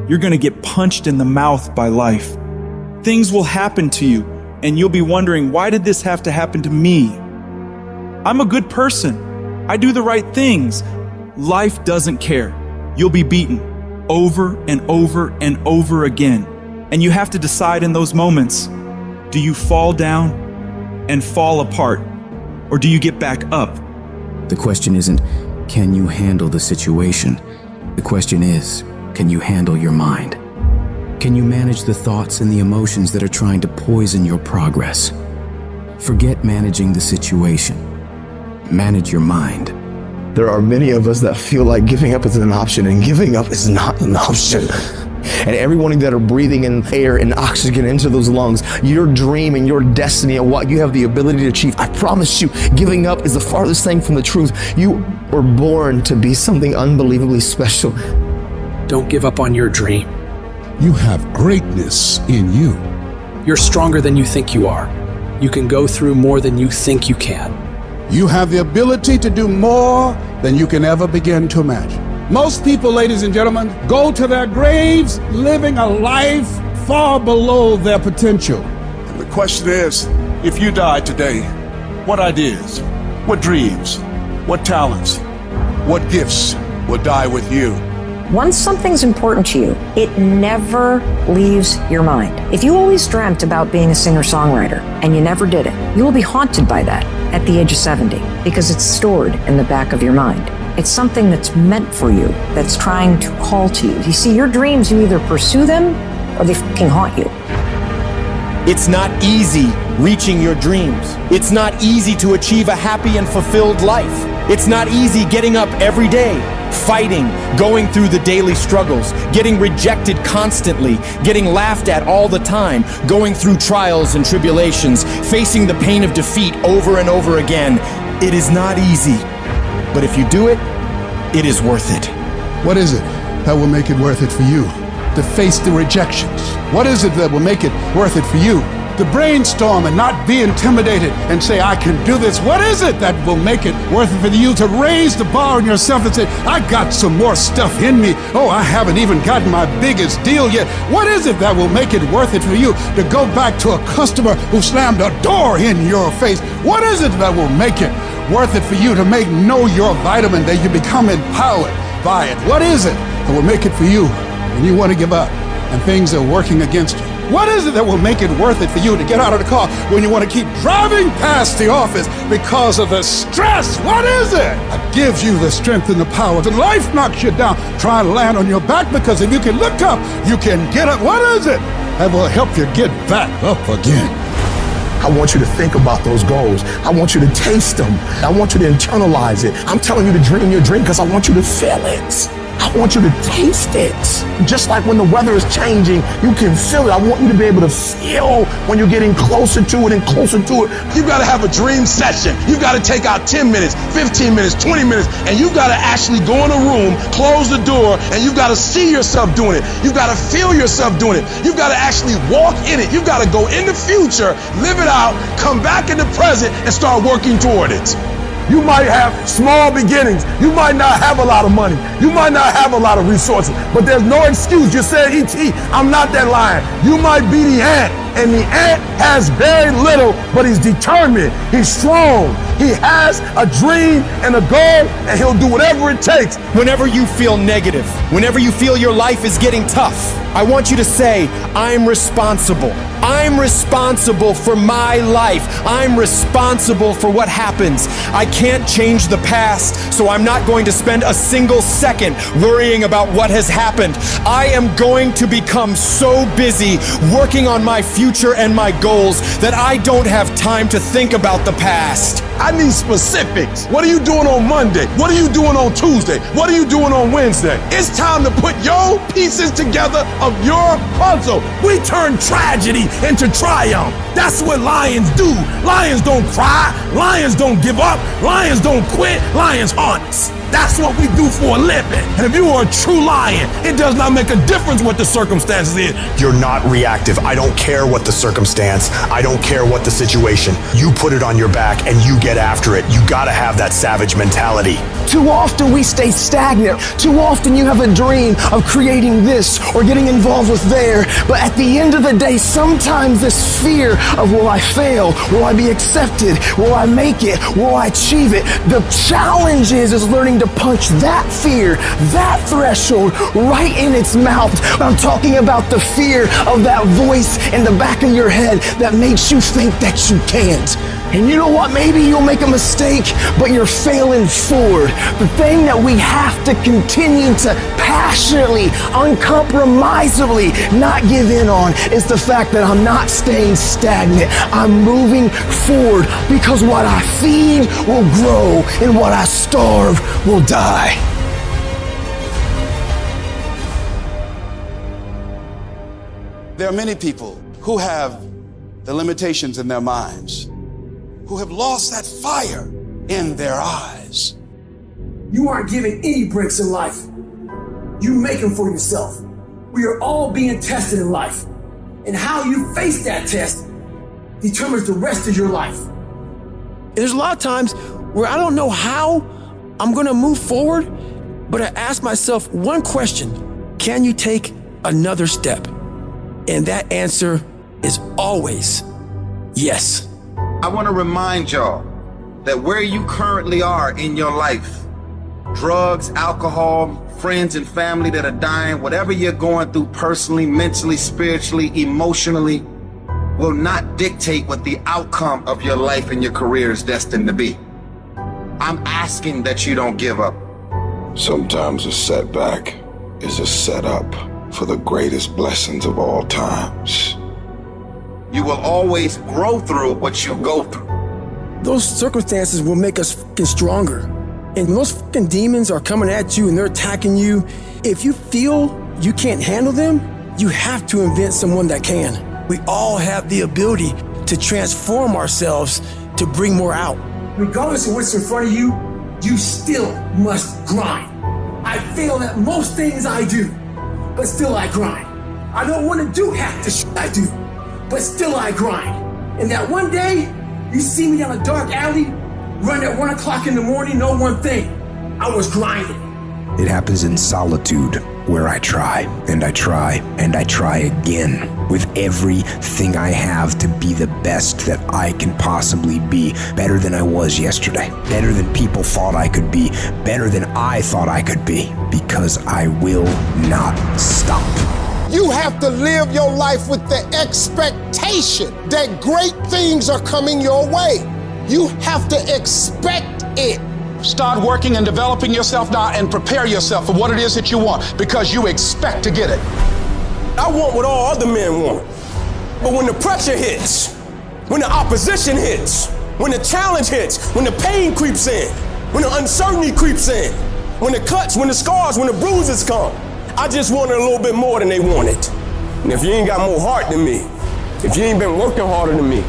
you're going to get punched in the mouth by life. Things will happen to you, and you'll be wondering, why did this have to happen to me? I'm a good person. I do the right things. Life doesn't care. You'll be beaten over and over and over again. And you have to decide in those moments, do you fall down and fall apart, or do you get back up? The question isn't, can you handle the situation? The question is, can you handle your mind? Can you manage the thoughts and the emotions that are trying to poison your progress? Forget managing the situation. Manage your mind. There are many of us that feel like giving up is an option, and giving up is not an option. And everyone that are breathing in air and oxygen into those lungs, your dream and your destiny and what you have the ability to achieve, I promise you, giving up is the farthest thing from the truth. You were born to be something unbelievably special. Don't give up on your dream. You have greatness in you. You're stronger than you think you are. You can go through more than you think you can. You have the ability to do more than you can ever begin to imagine. Most people, ladies and gentlemen, go to their graves living a life far below their potential. And the question is, if you died today, what ideas, what dreams, what talents, what gifts would die with you? Once something's important to you, it never leaves your mind. If you always dreamt about being a singer-songwriter and you never did it, you will be haunted by that at the age of 70 because it's stored in the back of your mind. It's something that's meant for you, that's trying to call to you. You see, your dreams, you either pursue them or they fucking haunt you. It's not easy reaching your dreams. It's not easy to achieve a happy and fulfilled life. It's not easy getting up every day, fighting, going through the daily struggles, getting rejected constantly, getting laughed at all the time, going through trials and tribulations, facing the pain of defeat over and over again. It is not easy, but if you do it, it is worth it. What is it that will make it worth it for you to face the rejections? What is it that will make it worth it for you to brainstorm and not be intimidated and say, I can do this? What is it that will make it worth it for you to raise the bar on yourself and say, I got some more stuff in me. Oh, I haven't even gotten my biggest deal yet. What is it that will make it worth it for you to go back to a customer who slammed a door in your face? What is it that will make it worth it for you to know your vitamin, that you become empowered by it? What is it that will make it for you when you want to give up and things are working against you? What is it that will make it worth it for you to get out of the car when you want to keep driving past the office because of the stress? What is it that gives you the strength and the power? When life knocks you down, try and land on your back, because if you can look up, you can get up. What is it that will help you get back up again? I want you to think about those goals. I want you to taste them. I want you to internalize it. I'm telling you to dream your dream because I want you to feel it. I want you to taste it. Just like when the weather is changing, you can feel it. I want you to be able to feel when you're getting closer to it and closer to it. You've got to have a dream session. You've got to take out 10 minutes, 15 minutes, 20 minutes, and you've got to actually go in a room, close the door, and you've got to see yourself doing it. You've got to feel yourself doing it. You've got to actually walk in it. You've got to go in the future, live it out, come back in the present, and start working toward it. You might have small beginnings. You might not have a lot of money. You might not have a lot of resources, but there's no excuse. You said, E.T., I'm not that lion. You might be the ant, and the ant has very little, but he's determined. He's strong. He has a dream and a goal, and he'll do whatever it takes. Whenever you feel negative, whenever you feel your life is getting tough, I want you to say, I'm responsible. I'm responsible for my life. I'm responsible for what happens. I can't change the past, so I'm not going to spend a single second worrying about what has happened. I am going to become so busy working on my future and my goals that I don't have time to think about the past. I need specifics. What are you doing on Monday? What are you doing on Tuesday? What are you doing on Wednesday? It's time to put your pieces together of your puzzle. We turn tragedy into triumph. That's what lions do. Lions don't cry. Lions don't give up. Lions don't quit. Lions hunt. That's what we do for a living. And if you are a true lion, it does not make a difference what the circumstances is. You're not reactive. I don't care what the circumstance. I don't care what the situation. You put it on your back and you get after it. You gotta have that savage mentality. Too often we stay stagnant. Too often you have a dream of creating this or getting involved with there. But at the end of the day, sometimes this fear of will I fail? Will I be accepted? Will I make it? Will I achieve it? The challenge is learning to punch that fear, that threshold right in its mouth. I'm talking about the fear of that voice in the back of your head that makes you think that you can't. And you know what? Maybe you'll make a mistake, but you're failing forward. The thing that we have to continue to passionately, uncompromisably not give in on is the fact that I'm not staying stagnant. I'm moving forward because what I feed will grow and what I starve will die. There are many people who have the limitations in their minds, who have lost that fire in their eyes. You aren't given any breaks in life. You make them for yourself. We are all being tested in life. And how you face that test determines the rest of your life. There's a lot of times where I don't know how I'm gonna move forward, but I ask myself one question: can you take another step? And that answer is always yes. I want to remind y'all that where you currently are in your life, drugs, alcohol, friends and family that are dying, whatever you're going through personally, mentally, spiritually, emotionally, will not dictate what the outcome of your life and your career is destined to be. I'm asking that you don't give up. Sometimes a setback is a setup for the greatest blessings of all times. You will always grow through what you go through. Those circumstances will make us fucking stronger. And when those fucking demons are coming at you and they're attacking you, if you feel you can't handle them, you have to invent someone that can. We all have the ability to transform ourselves to bring more out. Regardless of what's in front of you, you still must grind. I fail at most things I do, but still I grind. I don't want to do half the shit I do, but still I grind. And that one day, you see me down a dark alley, run at 1 o'clock in the morning, know one thing: I was grinding. It happens in solitude, where I try, and I try, and I try again, with everything I have to be the best that I can possibly be, better than I was yesterday, better than people thought I could be, better than I thought I could be, because I will not stop. You have to live your life with the expectation that great things are coming your way. You have to expect it. Start working and developing yourself now and prepare yourself for what it is that you want, because you expect to get it. I want what all other men want. But when the pressure hits, when the opposition hits, when the challenge hits, when the pain creeps in, when the uncertainty creeps in, when the cuts, when the scars, when the bruises come, I just wanted a little bit more than they wanted. And if you ain't got more heart than me, if you ain't been working harder than me,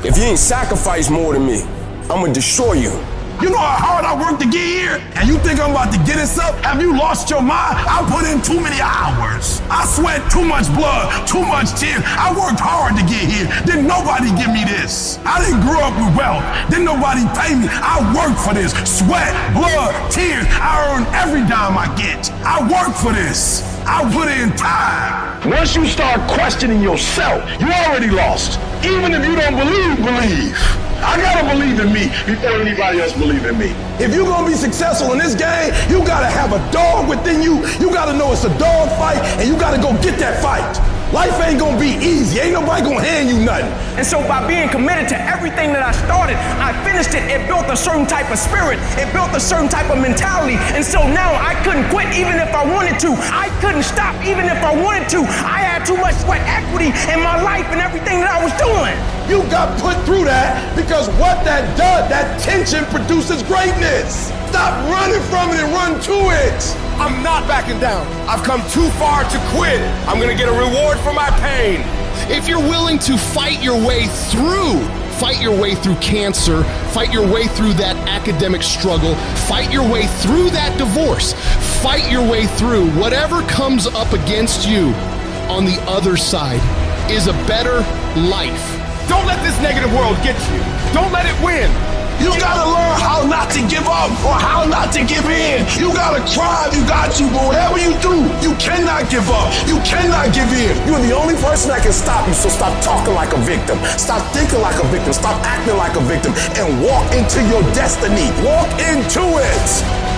if you ain't sacrificed more than me, I'm gonna destroy you. You know how hard I worked to get here? And you think I'm about to get this up? Have you lost your mind? I put in too many hours. I sweat too much blood, too much tears. I worked hard to get here. Didn't nobody give me this. I didn't grow up with wealth. Didn't nobody pay me. I worked for this. Sweat, blood, tears. I earn every dime I get. I work for this. I put in time. Once you start questioning yourself, you already lost. Even if you don't believe. I gotta believe in me before anybody else believe in me. If you're gonna be successful in this game, you gotta have a dog within you. You gotta know it's a dog fight, and you gotta go get that fight. Life ain't gonna be easy. Ain't nobody gonna hand you nothing. And so by being committed to everything that I started, I finished it. It built a certain type of spirit. It built a certain type of mentality. And so now I couldn't quit even if I wanted to. I couldn't stop even if I wanted to. I had too much sweat equity in my life and everything that I was doing. You got put through that because what that does, that tension produces greatness. Stop running from it and run to it. I'm not backing down. I've come too far to quit. I'm gonna get a reward for my pain. If you're willing to fight your way through cancer, fight your way through that academic struggle, fight your way through that divorce, fight your way through whatever comes up against you on the other side is a better life. Don't let this negative world get you. Don't let it win. You gotta learn how not to give up or how not to give in. You gotta try, you got to, but whatever you do, you cannot give up. You cannot give in. You're the only person that can stop you, so stop talking like a victim. Stop thinking like a victim. Stop acting like a victim and walk into your destiny. Walk into it.